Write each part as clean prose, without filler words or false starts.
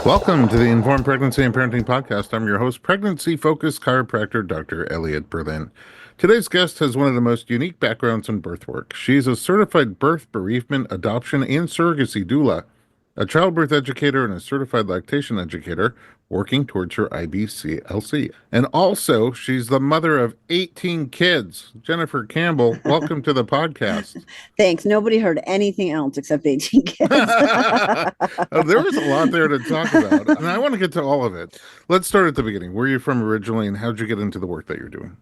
Welcome to the Informed Pregnancy and Parenting Podcast. I'm your host, pregnancy-focused chiropractor, Dr. Elliot Berlin. Today's guest has one of the most unique backgrounds in birth work. She's a certified birth, bereavement, adoption, and surrogacy doula, a childbirth educator, and a certified lactation educator working towards her IBCLC. And also, she's the mother of 18 kids. Jennifer Campbell, welcome to the podcast. Thanks. Nobody heard anything else except 18 kids. There was a lot there to talk about, and I want to get to all of it. Let's start at the beginning. Where are you from originally, and how'd you get into the work that you're doing?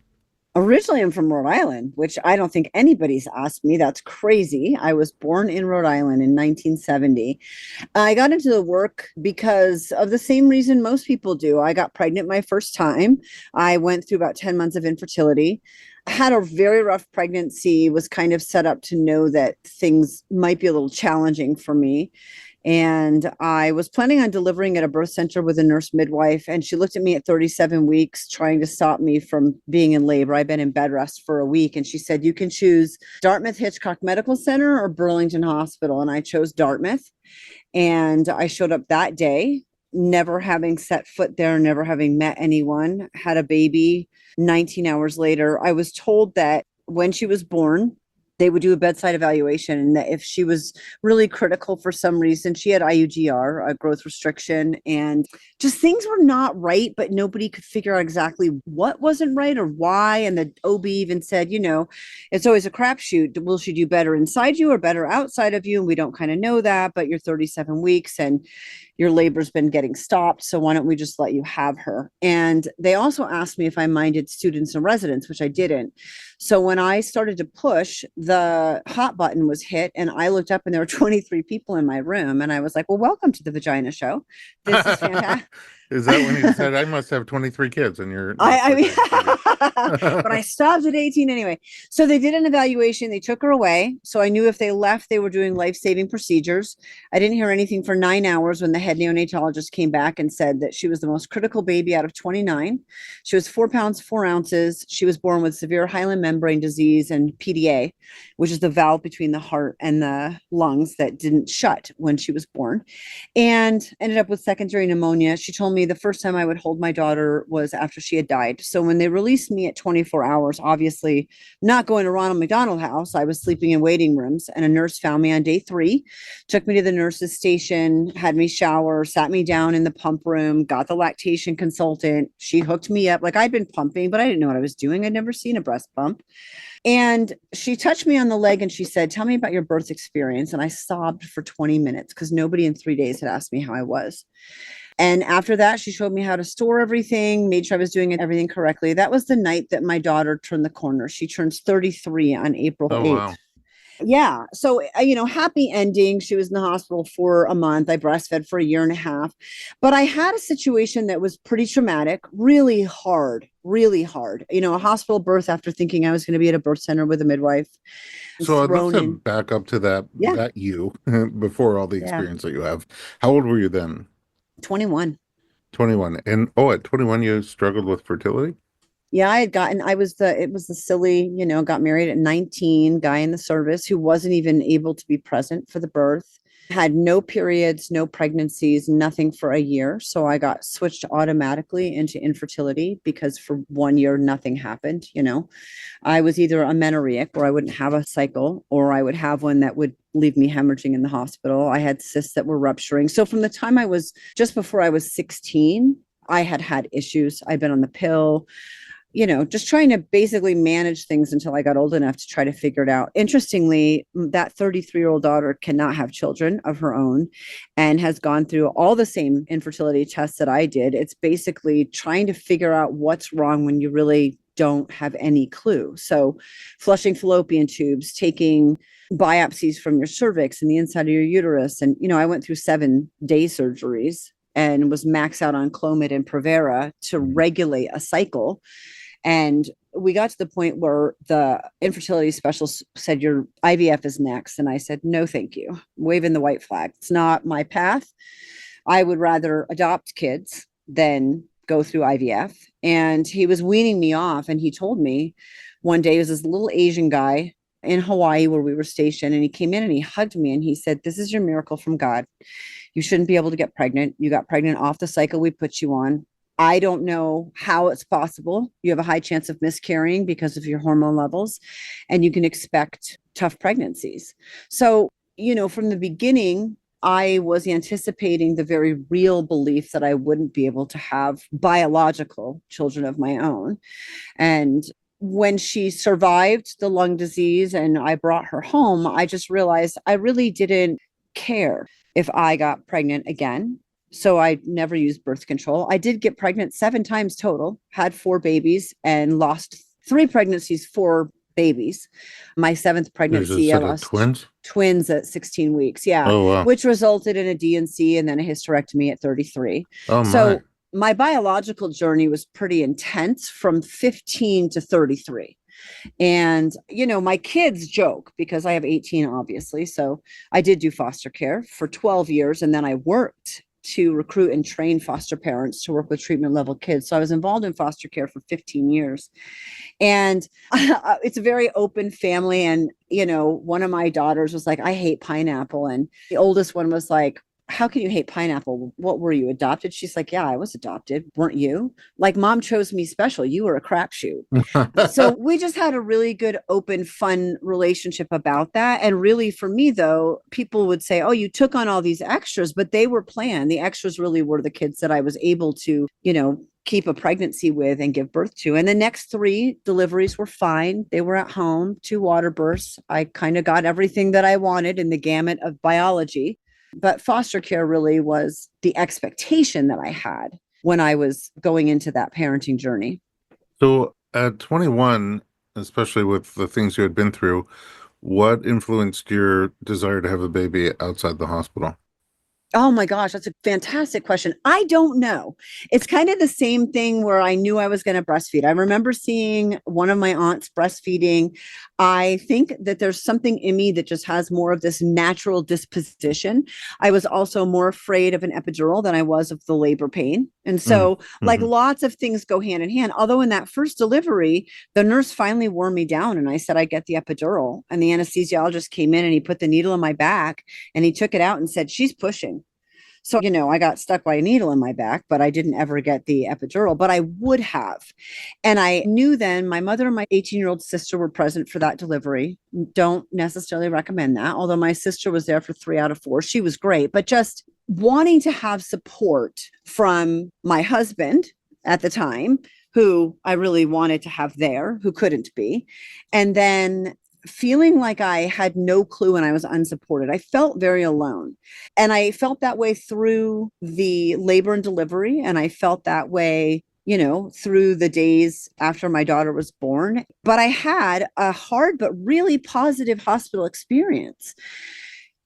Originally, I'm from Rhode Island, which I don't think anybody's asked me. That's crazy. I was born in Rhode Island in 1970. I got into the work because of the same reason most people do. I got pregnant my first time. I went through about 10 months of infertility. Had a very rough pregnancy, was kind of set up to know that things might be a little challenging for me. And I was planning on delivering at a birth center with a nurse midwife. And she looked at me at 37 weeks, trying to stop me from being in labor. I'd been in bed rest for a week. And she said, you can choose Dartmouth Hitchcock Medical Center or Burlington Hospital. And I chose Dartmouth. And I showed up that day, never having set foot there, never having met anyone, had a baby. 19 hours later, I was told that when she was born, they would do a bedside evaluation, and that if she was really critical for some reason, she had IUGR, a growth restriction, and just things were not right, but nobody could figure out exactly what wasn't right or why. And the OB even said, it's always a crapshoot. Will she do better inside you or better outside of you? And we don't kind of know that, but you're 37 weeks and your labor's been getting stopped. So why don't we just let you have her? And they also asked me if I minded students and residents, which I didn't. So when I started to push, the hot button was hit, and I looked up and there were 23 people in my room. And I was like, well, welcome to the Vagina Show. This is fantastic. Is that when you said, I must have 23 kids and you're... I mean, but I stopped at 18 anyway. So they did an evaluation. They took her away. So I knew if they left, they were doing life-saving procedures. I didn't hear anything for 9 hours when the head neonatologist came back and said that she was the most critical baby out of 29. She was 4 pounds, 4 ounces. She was born with severe hyaline membrane disease and PDA, which is the valve between the heart and the lungs that didn't shut when she was born, and ended up with secondary pneumonia. She told me the first time I would hold my daughter was after she had died. So when they released me at 24 hours, obviously not going to Ronald McDonald House, I was sleeping in waiting rooms, and a nurse found me on day 3, took me to the nurse's station, had me shower, sat me down in the pump room, got the lactation consultant. She hooked me up. Like, I'd been pumping, but I didn't know what I was doing. I'd never seen a breast pump. And she touched me on the leg and she said, tell me about your birth experience. And I sobbed for 20 minutes because nobody in 3 days had asked me how I was. And after that, she showed me how to store everything, made sure I was doing everything correctly. That was the night that my daughter turned the corner. She turns 33 on April 8th. Wow. Yeah. So, happy ending. She was in the hospital for a month. I breastfed for a year and a half. But I had a situation that was pretty traumatic, really hard, really hard. A hospital birth after thinking I was going to be at a birth center with a midwife. So I'd love to back up to that, that you, before all the experience that you have. How old were you then? 21. 21. And at 21, you struggled with fertility? Yeah, it was the silly, got married at 19, guy in the service who wasn't even able to be present for the birth, had no periods, no pregnancies, nothing for a year. So I got switched automatically into infertility because for 1 year, nothing happened. I was either amenorrheic, or I wouldn't have a cycle, or I would have one that would leave me hemorrhaging in the hospital. I had cysts that were rupturing. So from the time just before I was 16, I had issues. I'd been on the pill, just trying to basically manage things until I got old enough to try to figure it out. Interestingly, that 33-year-old daughter cannot have children of her own and has gone through all the same infertility tests that I did. It's basically trying to figure out what's wrong when you really don't have any clue. So flushing fallopian tubes, taking biopsies from your cervix and the inside of your uterus. And, I went through 7-day surgeries and was maxed out on Clomid and Provera to regulate a cycle. And we got to the point where the infertility specialist said, your IVF is next. And I said, no, thank you. Waving the white flag. It's not my path. I would rather adopt kids than go through IVF. And he was weaning me off. And he told me one day, he was this little Asian guy in Hawaii where we were stationed. And he came in and he hugged me and he said, "This is your miracle from God. You shouldn't be able to get pregnant. You got pregnant off the cycle we put you on. I don't know how it's possible. You have a high chance of miscarrying because of your hormone levels, and you can expect tough pregnancies." So, from the beginning, I was anticipating the very real belief that I wouldn't be able to have biological children of my own. And when she survived the lung disease and I brought her home, I just realized I really didn't care if I got pregnant again. So I never used birth control. I did get pregnant 7 times total, had 4 babies, and lost 3 pregnancies, 4 babies. My 7th There's a pregnancy, I set of lost twins. twins at 16 weeks. Yeah. Oh wow. Which resulted in a D&C and then a hysterectomy at 33. Oh my. So my biological journey was pretty intense from 15 to 33. And, my kids joke because I have 18, obviously. So I did do foster care for 12 years. And then I worked to recruit and train foster parents to work with treatment level kids. So I was involved in foster care for 15 years. And it's a very open family. And, one of my daughters was like, "I hate pineapple." And the oldest one was like, "How can you hate pineapple? What were you, adopted?" She's like, "Yeah, I was adopted. Weren't you? Like, mom chose me special. You were a crapshoot." So we just had a really good, open, fun relationship about that. And really, for me, though, people would say, "Oh, you took on all these extras," but they were planned. The extras really were the kids that I was able to, keep a pregnancy with and give birth to. And the next 3 deliveries were fine. They were at home, 2 water births. I kind of got everything that I wanted in the gamut of biology. But foster care really was the expectation that I had when I was going into that parenting journey. So at 21, especially with the things you had been through, what influenced your desire to have a baby outside the hospital? Oh my gosh, that's a fantastic question. I don't know. It's kind of the same thing where I knew I was going to breastfeed. I remember seeing one of my aunts breastfeeding. I think that there's something in me that just has more of this natural disposition. I was also more afraid of an epidural than I was of the labor pain. And so, like, Mm-hmm. lots of things go hand in hand. Although in that first delivery, the nurse finally wore me down and I said, "I get the epidural." And the anesthesiologist came in and he put the needle in my back and he took it out and said, "She's pushing." So, I got stuck by a needle in my back, but I didn't ever get the epidural, but I would have. And I knew then my mother and my 18-year-old sister were present for that delivery. Don't necessarily recommend that, although my sister was there for 3 out of 4. She was great, but just wanting to have support from my husband at the time, who I really wanted to have there, who couldn't be. And then feeling like I had no clue and I was unsupported. I felt very alone. And I felt that way through the labor and delivery. And I felt that way, through the days after my daughter was born. But I had a hard but really positive hospital experience.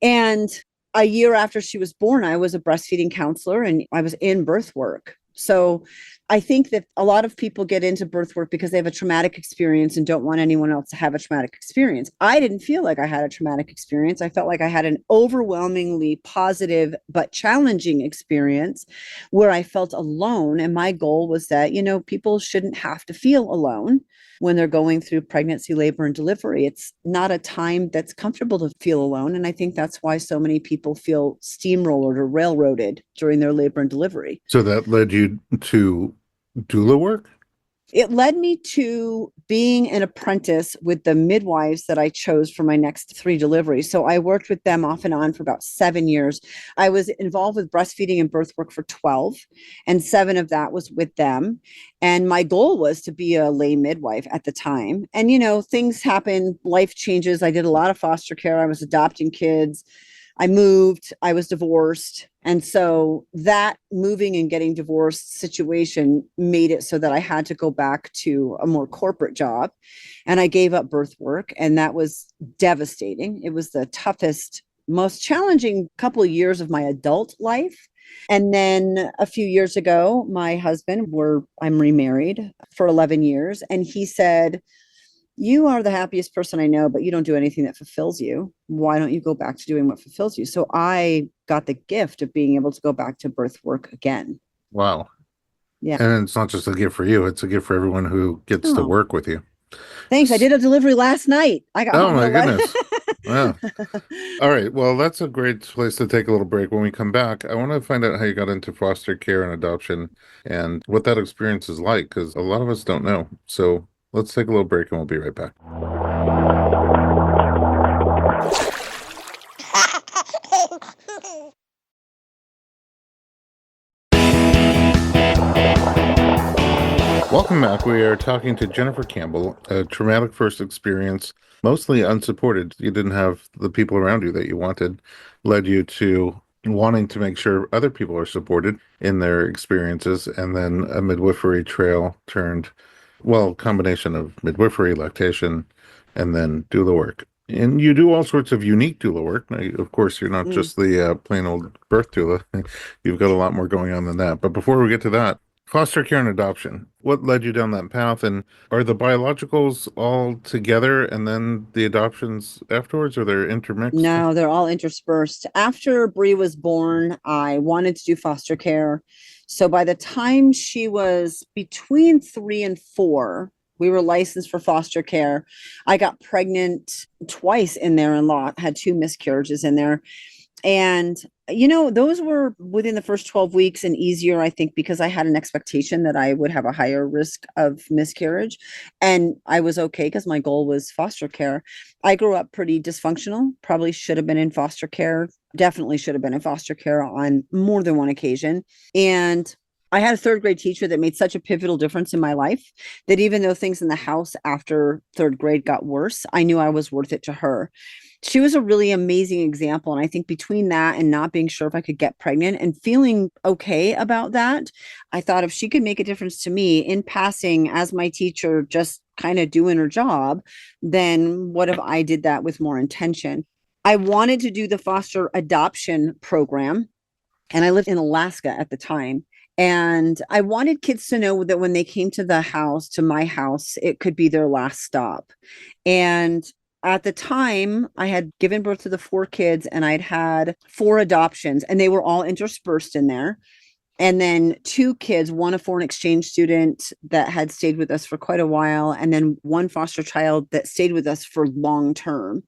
And a year after she was born, I was a breastfeeding counselor and I was in birth work. So I think that a lot of people get into birth work because they have a traumatic experience and don't want anyone else to have a traumatic experience. I didn't feel like I had a traumatic experience. I felt like I had an overwhelmingly positive but challenging experience where I felt alone. And my goal was that, people shouldn't have to feel alone when they're going through pregnancy, labor, and delivery. It's not a time that's comfortable to feel alone. And I think that's why so many people feel steamrollered or railroaded during their labor and delivery. So that led you to doula work? It led me to being an apprentice with the midwives that I chose for my next 3 deliveries. So I worked with them off and on for about 7 years. I was involved with breastfeeding and birth work for 12, and 7 of that was with them. And my goal was to be a lay midwife at the time. And, things happen, life changes. I did a lot of foster care. I was adopting kids. I moved, I was divorced. And so that moving and getting divorced situation made it so that I had to go back to a more corporate job. And I gave up birth work. And that was devastating. It was the toughest, most challenging couple of years of my adult life. And then a few years ago, my husband, I'm remarried for 11 years. And he said, "You are the happiest person I know, but you don't do anything that fulfills you. Why don't you go back to doing what fulfills you?" So I got the gift of being able to go back to birth work again. Wow. Yeah. And it's not just a gift for you, it's a gift for everyone who gets to Oh, work with you. Thanks. I did a delivery last night. I got Oh home at my 11. goodness. Yeah. All right. Well, that's a great place to take a little break. When we come back, I want to find out how you got into foster care and adoption and what that experience is like, because a lot of us don't know. So let's take a little break and we'll be right back. Welcome back. We are talking to Jennifer Campbell, a traumatic first experience, mostly unsupported. You didn't have the people around you that you wanted, led you to wanting to make sure other people are supported in their experiences, and then a midwifery trail turned, well, combination of midwifery, lactation, and then doula work. And you do all sorts of unique doula work. Now, of course, you're not Mm. just the plain old birth doula. You've got a lot more going on than that. But before we get to that, foster care and adoption. What led you down that path? And are the biologicals all together and then the adoptions afterwards, or they're intermixed? No, they're all interspersed. After Bree was born, I wanted to do foster care. So by the time she was between 3 and 4, we were licensed for foster care. I got pregnant twice in there and had 2 miscarriages in there. And, those were within the first 12 weeks and easier, I think, because I had an expectation that I would have a higher risk of miscarriage. And I was okay because my goal was foster care. I grew up pretty dysfunctional, probably should have been in foster care, definitely should have been in foster care on more than one occasion. And I had a third grade teacher that made such a pivotal difference in my life that even though things in the house after third grade got worse, I knew I was worth it to her. She was a really amazing example. And I think between that and not being sure if I could get pregnant and feeling okay about that, I thought if she could make a difference to me in passing as my teacher, just kind of doing her job, then what if I did that with more intention? I wanted to do the foster adoption program, and I lived in Alaska at the time. And I wanted kids to know that when they came to my house, it could be their last stop. And at the time, I had given birth to the 4 kids and I'd had 4 adoptions, and they were all interspersed in there. And then 2 kids, one a foreign exchange student that had stayed with us for quite a while, and then one foster child that stayed with us for long term.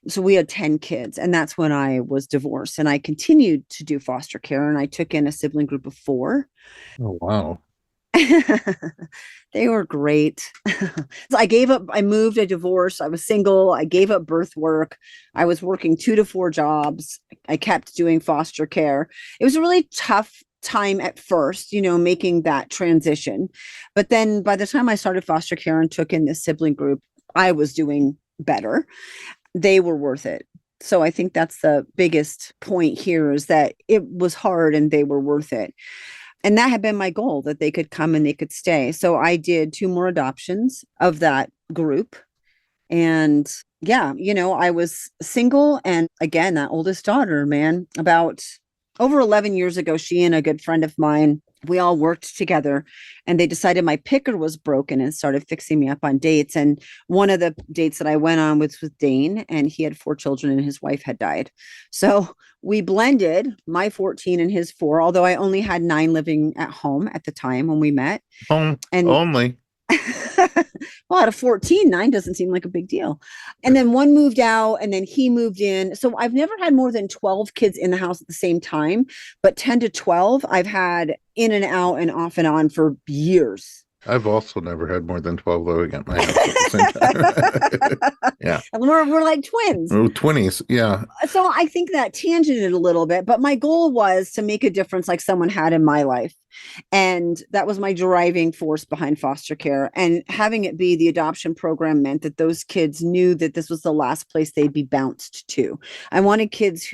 So we had 10 kids, and that's when I was divorced. And I continued to do foster care, and I took in a sibling group of 4. Oh, wow. They were great. So I moved, I divorced, I was single, I gave up birth work. I was working 2 to 4 jobs. I kept doing foster care. It was a really tough time at first, making that transition. But then by the time I started foster care and took in this sibling group, I was doing better. They were worth it. So I think that's the biggest point here, is that it was hard and they were worth it. And that had been my goal, that they could come and they could stay. So I did 2 more adoptions of that group. And yeah, I was single. And again, that oldest daughter, man, about over 11 years ago, she and a good friend of mine, we all worked together, and they decided my picker was broken and started fixing me up on dates. And one of the dates that I went on was with Dane, and he had 4 children and his wife had died. So we blended my 14 and his 4, although I only had 9 living at home at the time when we met. And Only. well, out of 14, 9 doesn't seem like a big deal. And then one moved out, and then he moved in. So I've never had more than 12 kids in the house at the same time, but 10 to 12 I've had in and out and off and on for years. I've also never had more than 12 living at my house at the same time. Yeah. And we're like twins. Oh, 20s. Yeah. So I think that tangented a little bit, but my goal was to make a difference like someone had in my life. And that was my driving force behind foster care. And having it be the adoption program meant that those kids knew that this was the last place they'd be bounced to. I wanted kids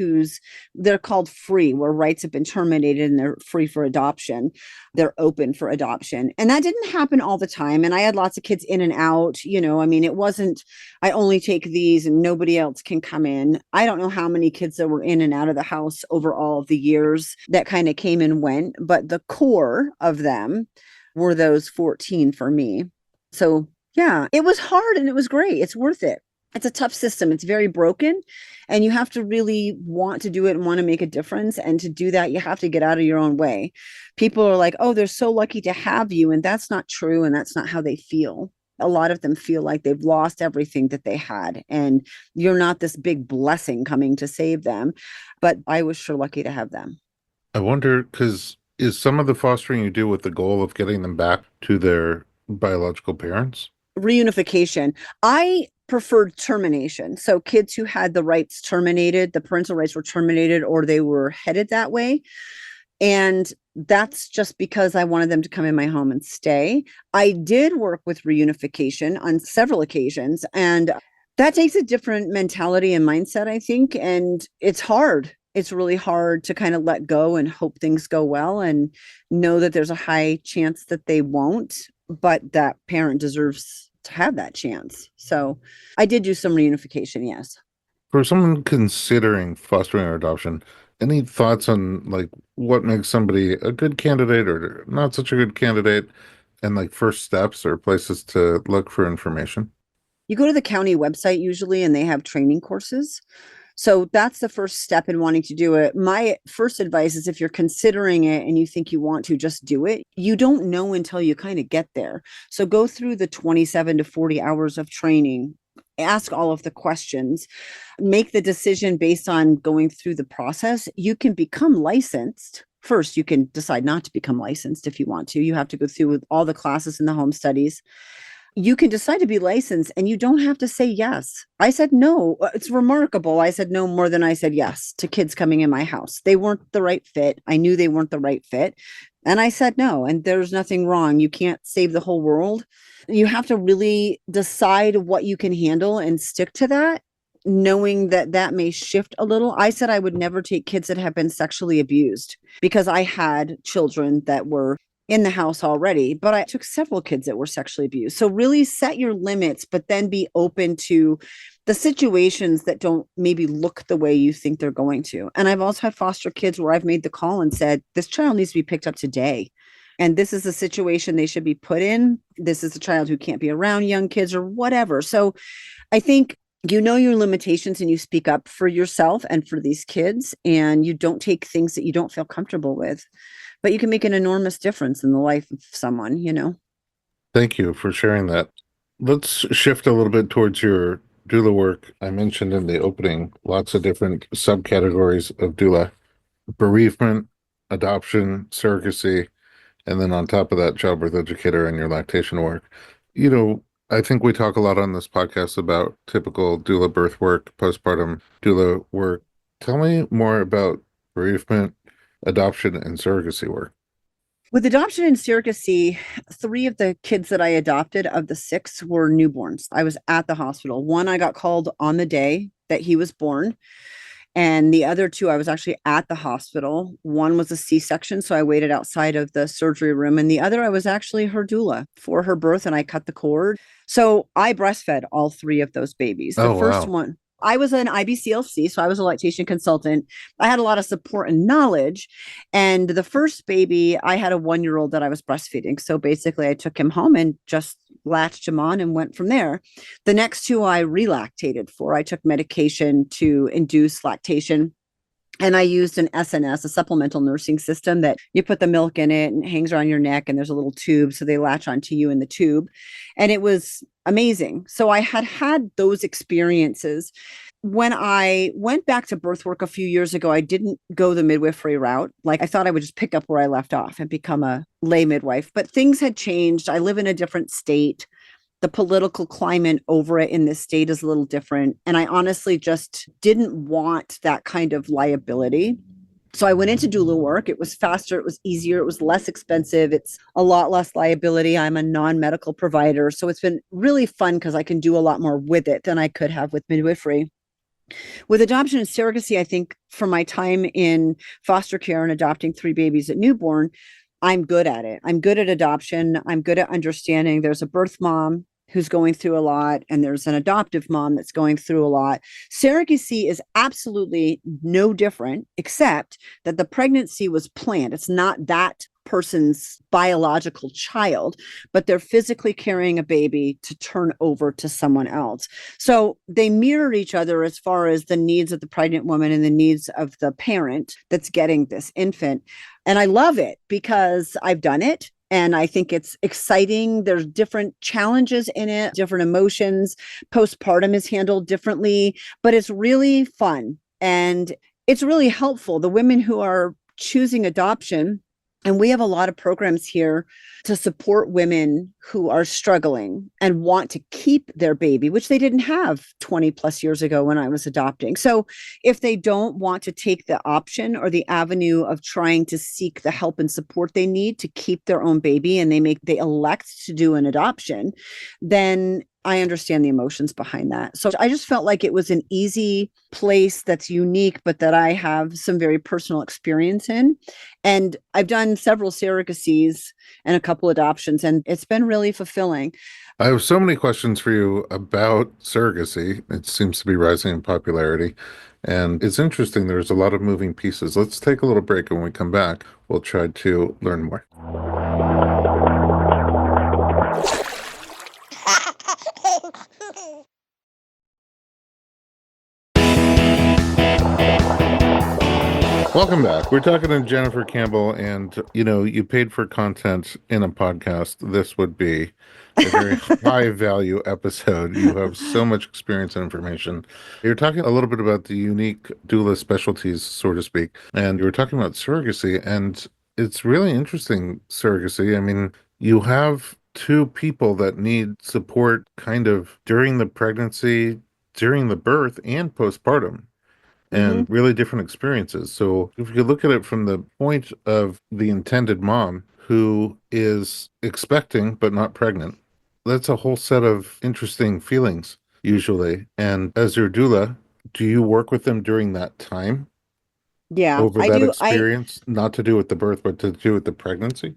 they're called free, where rights have been terminated and they're free for adoption. They're open for adoption. And that didn't happen all the time. And I had lots of kids in and out, it wasn't, I only take these and nobody else can come in. I don't know how many kids that were in and out of the house over all of the years that kind of came and went, but the core of them were those 14 for me. So yeah, it was hard and it was great. It's worth it. It's a tough system. It's very broken, and you have to really want to do it and want to make a difference. And to do that, you have to get out of your own way. People are like, oh, they're so lucky to have you. And that's not true. And that's not how they feel. A lot of them feel like they've lost everything that they had, and you're not this big blessing coming to save them. But I was sure lucky to have them. I wonder, because is some of the fostering you do with the goal of getting them back to their biological parents? Reunification. I preferred termination. So kids who had the rights terminated, the parental rights were terminated, or they were headed that way. And that's just because I wanted them to come in my home and stay. I did work with reunification on several occasions, and that takes a different mentality and mindset, I think. And it's hard. It's really hard to kind of let go and hope things go well and know that there's a high chance that they won't, but that parent deserves to have that chance. So I did do some reunification, yes. For someone considering fostering or adoption, any thoughts on like what makes somebody a good candidate or not such a good candidate, and like first steps or places to look for information? You go to the county website usually, and they have training courses. So that's the first step in wanting to do it. My first advice is if you're considering it and you think you want to, just do it. You don't know until you kind of get there. So go through the 27 to 40 hours of training, ask all of the questions, make the decision based on going through the process. You can become licensed. First, you can decide not to become licensed if you want to. You have to go through with all the classes and the home studies. You can decide to be licensed and you don't have to say yes. I said no. It's remarkable. I said no more than I said yes to kids coming in my house. They weren't the right fit. I knew they weren't the right fit. And I said no. And there's nothing wrong. You can't save the whole world. You have to really decide what you can handle and stick to that, knowing that that may shift a little. I said I would never take kids that have been sexually abused because I had children that were in the house already, but I took several kids that were sexually abused. So really set your limits, but then be open to the situations that don't maybe look the way you think they're going to. And I've also had foster kids where I've made the call and said, this child needs to be picked up today. And this is the situation they should be put in. This is a child who can't be around young kids or whatever. So I think you know your limitations and you speak up for yourself and for these kids, and you don't take things that you don't feel comfortable with. But you can make an enormous difference in the life of someone, you know. Thank you for sharing that. Let's shift a little bit towards your doula work. I mentioned in the opening lots of different subcategories of doula: bereavement, adoption, surrogacy, and then on top of that, childbirth educator and your lactation work. I think we talk a lot on this podcast about typical doula birth work, postpartum doula work. Tell me more about bereavement, adoption, and surrogacy work. With adoption and surrogacy, 3 of the kids that I adopted of the 6 were newborns. I was at the hospital. One I got called on the day that he was born. And the other 2, I was actually at the hospital. One was a C-section, so I waited outside of the surgery room. And the other, I was actually her doula for her birth, and I cut the cord. So I breastfed all 3 of those babies. The Oh, first wow. one, I was an IBCLC, so I was a lactation consultant. I had a lot of support and knowledge. And the first baby, I had a 1-year-old that I was breastfeeding. So basically, I took him home and just latched him on and went from there. The next 2 I relactated for. I took medication to induce lactation. And I used an SNS, a supplemental nursing system that you put the milk in it and it hangs around your neck, and there's a little tube. So they latch onto you in the tube. And it was amazing. So I had those experiences. When I went back to birth work a few years ago, I didn't go the midwifery route. Like I thought I would just pick up where I left off and become a lay midwife, but things had changed. I live in a different state. The political climate over it in this state is a little different. And I honestly just didn't want that kind of liability. So I went into doula work. It was faster. It was easier. It was less expensive. It's a lot less liability. I'm a non-medical provider. So it's been really fun because I can do a lot more with it than I could have with midwifery. With adoption and surrogacy, I think from my time in foster care and adopting 3 babies at newborn, I'm good at it. I'm good at adoption. I'm good at understanding there's a birth mom who's going through a lot, and there's an adoptive mom that's going through a lot. Surrogacy is absolutely no different, except that the pregnancy was planned. It's not that person's biological child, but they're physically carrying a baby to turn over to someone else. So they mirror each other as far as the needs of the pregnant woman and the needs of the parent that's getting this infant. And I love it because I've done it. And I think it's exciting. There's different challenges in it, different emotions. Postpartum is handled differently, but it's really fun and it's really helpful. The women who are choosing adoption, and we have a lot of programs here to support women who are struggling and want to keep their baby, which they didn't have 20 plus years ago when I was adopting. So if they don't want to take the option or the avenue of trying to seek the help and support they need to keep their own baby, and they elect to do an adoption, then I understand the emotions behind that. So I just felt like it was an easy place that's unique, but that I have some very personal experience in. And I've done several surrogacies and a couple adoptions, and it's been really fulfilling. I have so many questions for you about surrogacy. It seems to be rising in popularity. And it's interesting. There's a lot of moving pieces. Let's take a little break. And when we come back, we'll try to learn more. Welcome back. We're talking to Jennifer Campbell, and you paid for content in a podcast. This would be a very high value episode. You have so much experience and information. You're talking a little bit about the unique doula specialties, so to speak, and you were talking about surrogacy, and it's really interesting, surrogacy. I mean, you have two people that need support kind of during the pregnancy, during the birth, and postpartum, and really different experiences. So if you look at it from the point of the intended mom who is expecting but not pregnant, that's a whole set of interesting feelings usually. And as your doula, do you work with them during that time Yeah, over I that do. experience, not to do with the birth, but to do with the pregnancy?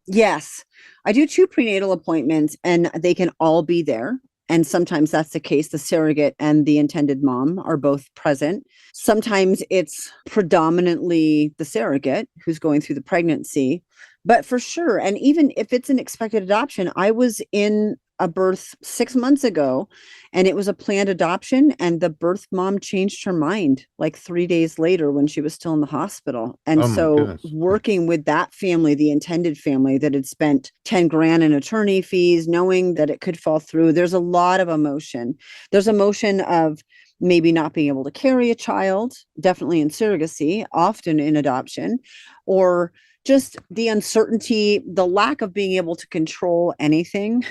Yes, I do 2 prenatal appointments, and they can all be there. And sometimes that's the case. The surrogate and the intended mom are both present. Sometimes it's predominantly the surrogate who's going through the pregnancy, but for sure. And even if it's an expected adoption, I was in a birth 6 months ago, and it was a planned adoption, and the birth mom changed her mind like 3 days later when she was still in the hospital. And Oh my so goodness. working with that family, the intended family that had spent 10 grand in attorney fees, knowing that it could fall through, there's a lot of emotion. There's emotion of maybe not being able to carry a child, definitely in surrogacy, often in adoption, or just the uncertainty, the lack of being able to control anything.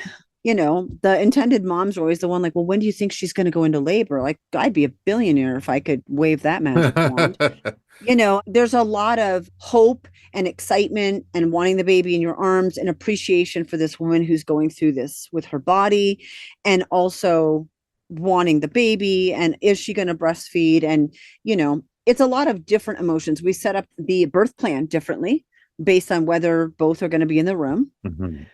The intended mom's always the one like, well, when do you think she's going to go into labor? Like, I'd be a billionaire if I could wave that magic wand. There's a lot of hope and excitement and wanting the baby in your arms and appreciation for this woman who's going through this with her body, and also wanting the baby, and is she going to breastfeed? And, it's a lot of different emotions. We set up the birth plan differently based on whether both are going to be in the room. Mhm.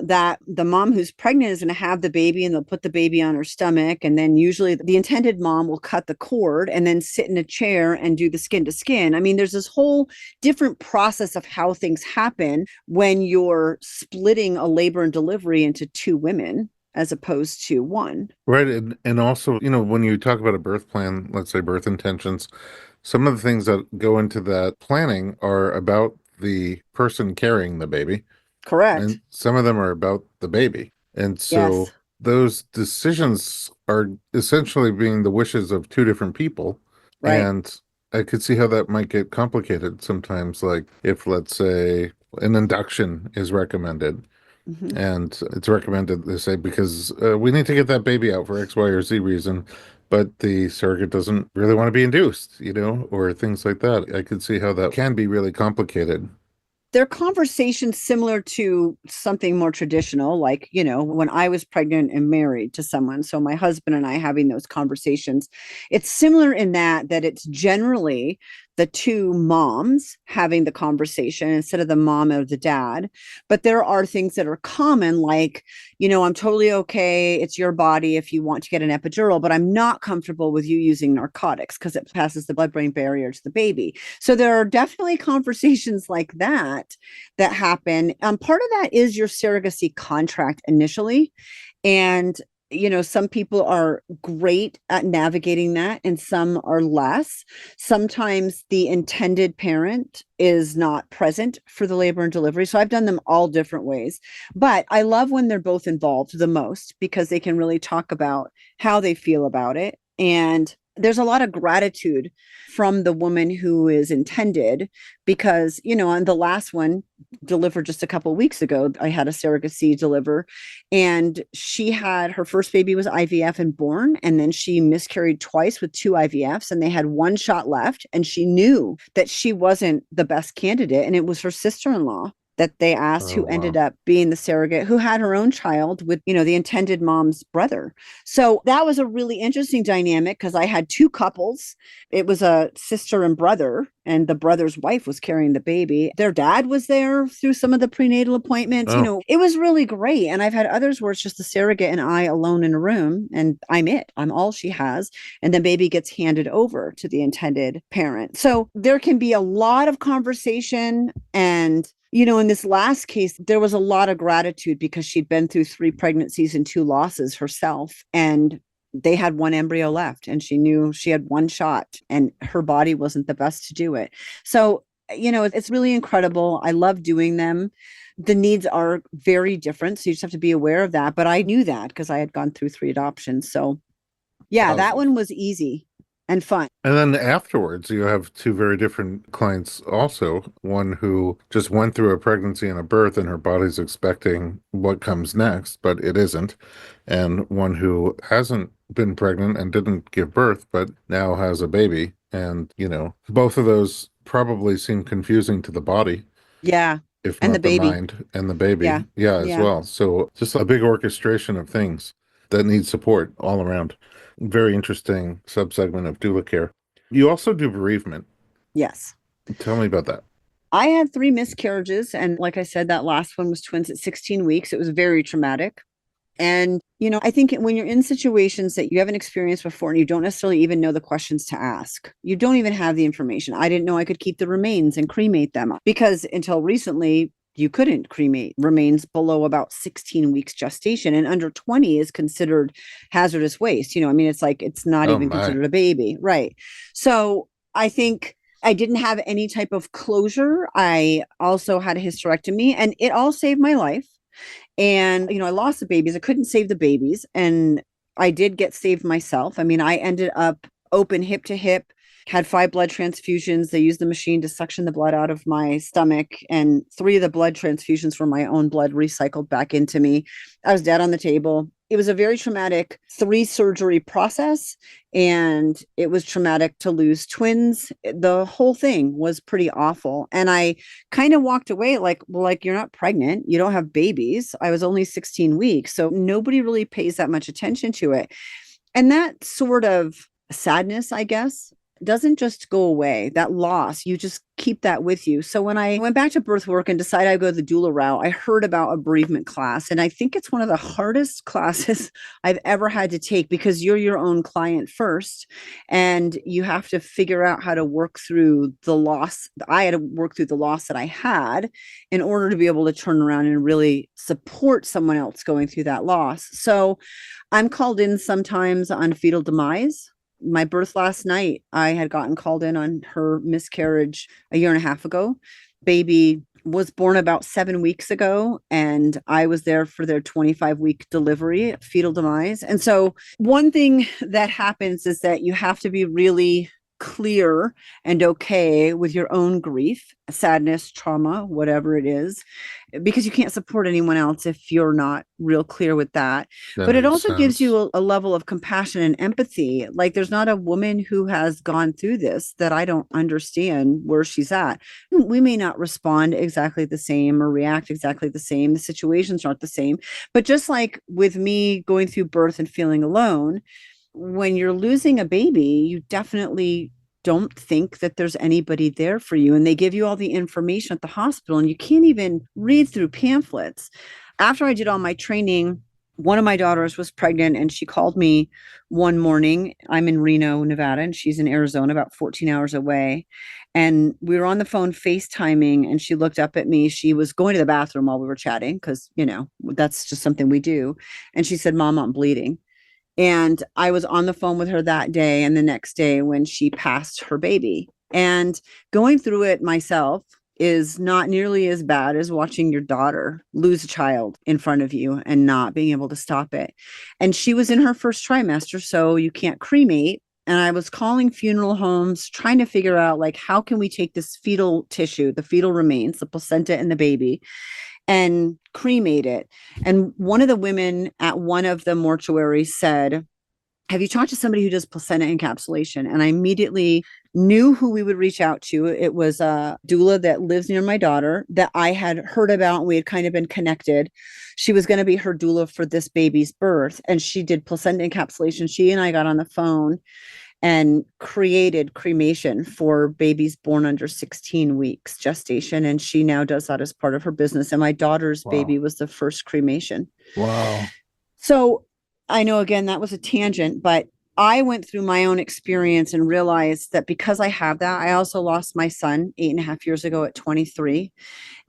That the mom who's pregnant is going to have the baby, and they'll put the baby on her stomach. And then usually the intended mom will cut the cord and then sit in a chair and do the skin to skin. I mean, there's this whole different process of how things happen when you're splitting a labor and delivery into 2 women as opposed to one. Right. And also, when you talk about a birth plan, let's say birth intentions, some of the things that go into that planning are about the person carrying the baby, Correct. and some of them are about the baby. And so Yes. those decisions are essentially being the wishes of two different people. Right. And I could see how that might get complicated sometimes, like if, let's say, an induction is recommended. Mm-hmm. And it's recommended, they say, because we need to get that baby out for X, Y, or Z reason, but the surrogate doesn't really want to be induced, or things like that. I could see how that can be really complicated. They're conversations similar to something more traditional, like, when I was pregnant and married to someone. So my husband and I having those conversations, it's similar in that it's generally the 2 moms having the conversation instead of the mom or the dad. But there are things that are common, like, I'm totally okay. It's your body if you want to get an epidural, but I'm not comfortable with you using narcotics because it passes the blood-brain barrier to the baby. So there are definitely conversations like that happen. Part of that is your surrogacy contract initially. And some people are great at navigating that and some are less. Sometimes the intended parent is not present for the labor and delivery. So I've done them all different ways. But I love when they're both involved the most because they can really talk about how they feel about it. And there's a lot of gratitude from the woman who is intended because, on the last one delivered just a couple of weeks ago, I had a surrogacy deliver and she had her first baby was IVF and born. And then she miscarried twice with 2 IVFs and they had 1 shot left. And she knew that she wasn't the best candidate. And it was her sister-in-law that they asked, who ended up being the surrogate, who had her own child with, the intended mom's brother. So that was a really interesting dynamic because I had 2 couples. It was a sister and brother, and the brother's wife was carrying the baby. Their dad was there through some of the prenatal appointments. Oh. It was really great. And I've had others where it's just the surrogate and I alone in a room, and I'm it. I'm all she has. And the baby gets handed over to the intended parent. So there can be a lot of conversation and in this last case, there was a lot of gratitude because she'd been through 3 pregnancies and 2 losses herself. And they had 1 embryo left and she knew she had 1 shot and her body wasn't the best to do it. So, it's really incredible. I love doing them. The needs are very different. So you just have to be aware of that. But I knew that because I had gone through 3 adoptions. So yeah, that one was easy and fun. And then afterwards, you have 2 very different clients also. One who just went through a pregnancy and a birth and her body's expecting what comes next, but it isn't. And one who hasn't been pregnant and didn't give birth, but now has a baby. And, both of those probably seem confusing to the body. Yeah. If And not the mind and the baby. Yeah, as well. So just a big orchestration of things that need support all around. Very interesting subsegment of doula care. You also do bereavement. Yes. Tell me about that. I had 3 miscarriages. And like I said, that last one was twins at 16 weeks. It was very traumatic. And, I think when you're in situations that you haven't experienced before and you don't necessarily even know the questions to ask, you don't even have the information. I didn't know I could keep the remains and cremate them because until recently, you couldn't cremate remains below about 16 weeks gestation, and under 20 is considered hazardous waste. It's like, it's not even considered a baby. Right. So I think I didn't have any type of closure. I also had a hysterectomy and it all saved my life. And, I lost the babies. I couldn't save the babies. And I did get saved myself. I ended up open hip to hip, had 5 blood transfusions. They used the machine to suction the blood out of my stomach. And 3 of the blood transfusions were my own blood recycled back into me. I was dead on the table. It was a very traumatic 3 surgery process. And it was traumatic to lose twins. The whole thing was pretty awful. And I kind of walked away like, you're not pregnant. You don't have babies. I was only 16 weeks. So nobody really pays that much attention to it. And that sort of sadness, I guess, doesn't just go away. That loss, you just keep that with you. So when I went back to birth work and decided I'd go the doula route, I heard about a bereavement class. And I think it's one of the hardest classes I've ever had to take because you're your own client first. And you have to figure out how to work through the loss. I had to work through the loss that I had in order to be able to turn around and really support someone else going through that loss. So I'm called in sometimes on fetal demise. My birth last night, I had gotten called in on her miscarriage a year and a half ago. Baby was born about 7 weeks ago, and I was there for their 25-week delivery, fetal demise. And so one thing that happens is that you have to be really clear and okay with your own grief, sadness, trauma, whatever it is, because you can't support anyone else if you're not real clear with that. But it also gives you a level of compassion and empathy. Like there's not a woman who has gone through this that I don't understand where she's at. We may not respond exactly the same or react exactly the same. The situations aren't the same. But just like with me going through birth and feeling alone, when you're losing a baby, you definitely don't think that there's anybody there for you. And they give you all the information at the hospital and you can't even read through pamphlets. After I did all my training one of my daughters was pregnant and she called me one morning. I'm in Reno, Nevada, and she's in Arizona, about 14 hours away. And we were on the phone FaceTiming, and she looked up at me. She was going to the bathroom while we were chatting because, that's just something we do. And she said, Mom, I'm bleeding. And I was on the phone with her that day and the next day when she passed her baby. And going through it myself is not nearly as bad as watching your daughter lose a child in front of you and not being able to stop it. And she was in her first trimester, so you can't cremate. And I was calling funeral homes, trying to figure out, like, how can we take this fetal tissue, the fetal remains, the placenta and the baby, and cremate it. And one of the women at one of the mortuaries said, have you talked to somebody who does placenta encapsulation? And I immediately knew who we would reach out to. It was a doula that lives near my daughter that I had heard about, and we had kind of been connected. She was going to be her doula for this baby's birth, and she did placenta encapsulation. She and I got on the phone and created cremation for babies born under 16 weeks gestation. And she now does that as part of her business. And my daughter's baby was the first cremation. Wow. So I know, again, that was a tangent, but I went through my own experience and realized that because I have that, I also lost my son 8.5 years ago at 23.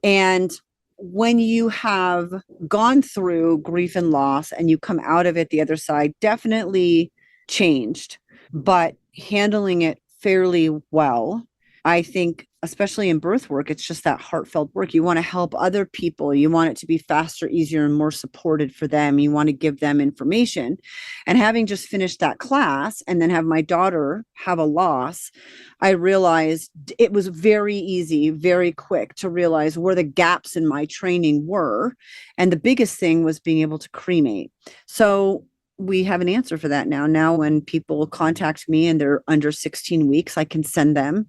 And when you have gone through grief and loss and you come out of it the other side, definitely changed, but handling it fairly well. I think, especially in birth work, it's just that heartfelt work. You want to help other people. You want it to be faster, easier, and more supported for them. You want to give them information. And having just finished that class and then have my daughter have a loss, I realized it was very easy, very quick to realize where the gaps in my training were. And the biggest thing was being able to cremate. So we have an answer for that now. Now, when people contact me and they're under 16 weeks, I can send them.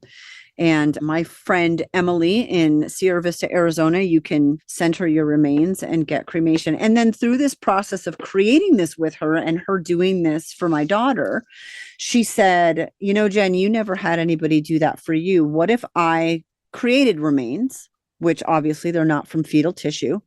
And my friend Emily in Sierra Vista, Arizona, you can send her your remains and get cremation. And then through this process of creating this with her and her doing this for my daughter, she said, Jen, you never had anybody do that for you. What if I created remains, which obviously they're not from fetal tissue,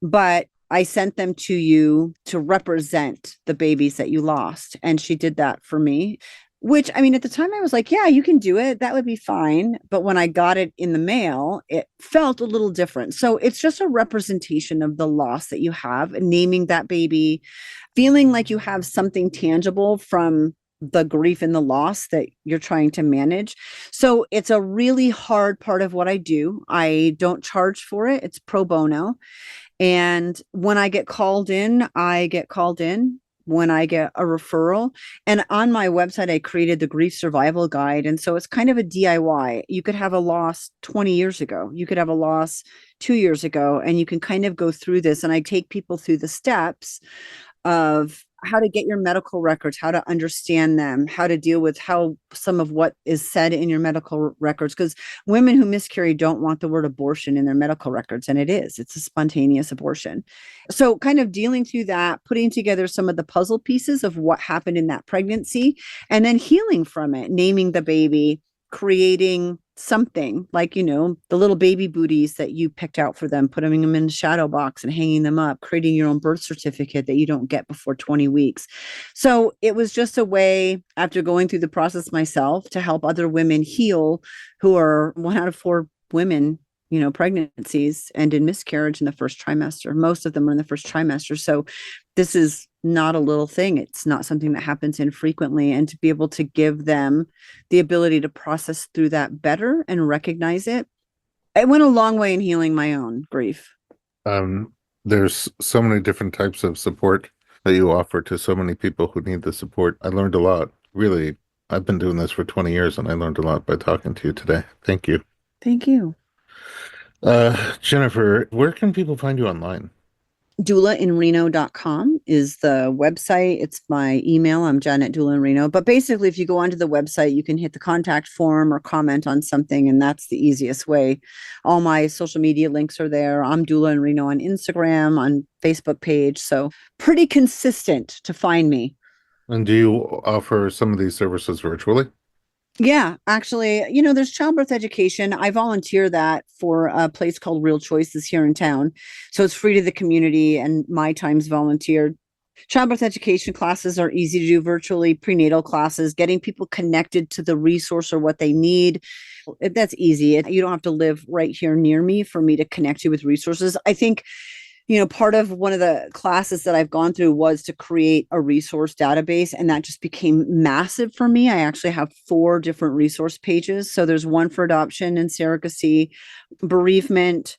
but I sent them to you to represent the babies that you lost. And she did that for me, which, I mean, at the time I was like, yeah, you can do it. That would be fine. But when I got it in the mail, it felt a little different. So it's just a representation of the loss that you have, naming that baby, feeling like you have something tangible from the grief and the loss that you're trying to manage. So it's a really hard part of what I do. I don't charge for it. It's pro bono. And when I get called in, I get called in. When I get a referral, and on my website, I created the grief survival guide. And so it's kind of a DIY. You could have a loss 20 years ago. You could have a loss 2 years ago, and you can kind of go through this. And I take people through the steps of how to get your medical records, how to understand them, how to deal with how some of what is said in your medical records. Because women who miscarry don't want the word abortion in their medical records. And it's a spontaneous abortion. So kind of dealing through that, putting together some of the puzzle pieces of what happened in that pregnancy, and then healing from it, naming the baby, creating something like, the little baby booties that you picked out for them, putting them in a shadow box and hanging them up, creating your own birth certificate that you don't get before 20 weeks. So it was just a way, after going through the process myself, to help other women heal who are 1 out of 4 women, pregnancies end in miscarriage in the first trimester. Most of them are in the first trimester. So this is not a little thing. It's not something that happens infrequently. And to be able to give them the ability to process through that better and recognize it, it went a long way in healing my own grief. There's so many different types of support that you offer to so many people who need the support. I learned a lot. Really, I've been doing this for 20 years and I learned a lot by talking to you today. Thank you. Thank you. Jennifer, where can people find you online? doulainreno.com is the website. It's my email. I'm Jen at Doula in Reno. But basically, if you go onto the website, you can hit the contact form or comment on something, and that's the easiest way. All my social media links are there. I'm Doula in Reno on Instagram, on Facebook page. So pretty consistent to find me. And do you offer some of these services virtually? Yeah, actually, there's childbirth education. I volunteer that for a place called Real Choices here in town. So it's free to the community and my time's volunteered. Childbirth education classes are easy to do virtually, prenatal classes, getting people connected to the resource or what they need. That's easy. You don't have to live right here near me for me to connect you with resources. I think, part of one of the classes that I've gone through was to create a resource database, and that just became massive for me. I actually have 4 different resource pages. So there's one for adoption and surrogacy, bereavement,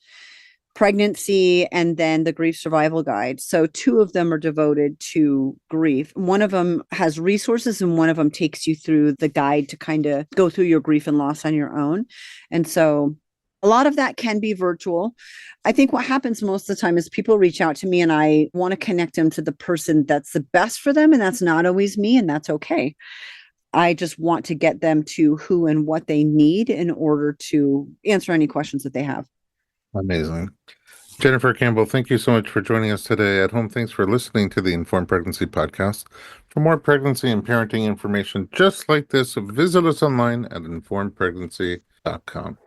pregnancy, and then the grief survival guide. So 2 of them are devoted to grief. One of them has resources and one of them takes you through the guide to kind of go through your grief and loss on your own. And so a lot of that can be virtual. I think what happens most of the time is people reach out to me and I want to connect them to the person that's the best for them. And that's not always me, and that's okay. I just want to get them to who and what they need in order to answer any questions that they have. Amazing. Jennifer Campbell, thank you so much for joining us today at home. Thanks for listening to the Informed Pregnancy Podcast. For more pregnancy and parenting information just like this, visit us online at informedpregnancy.com.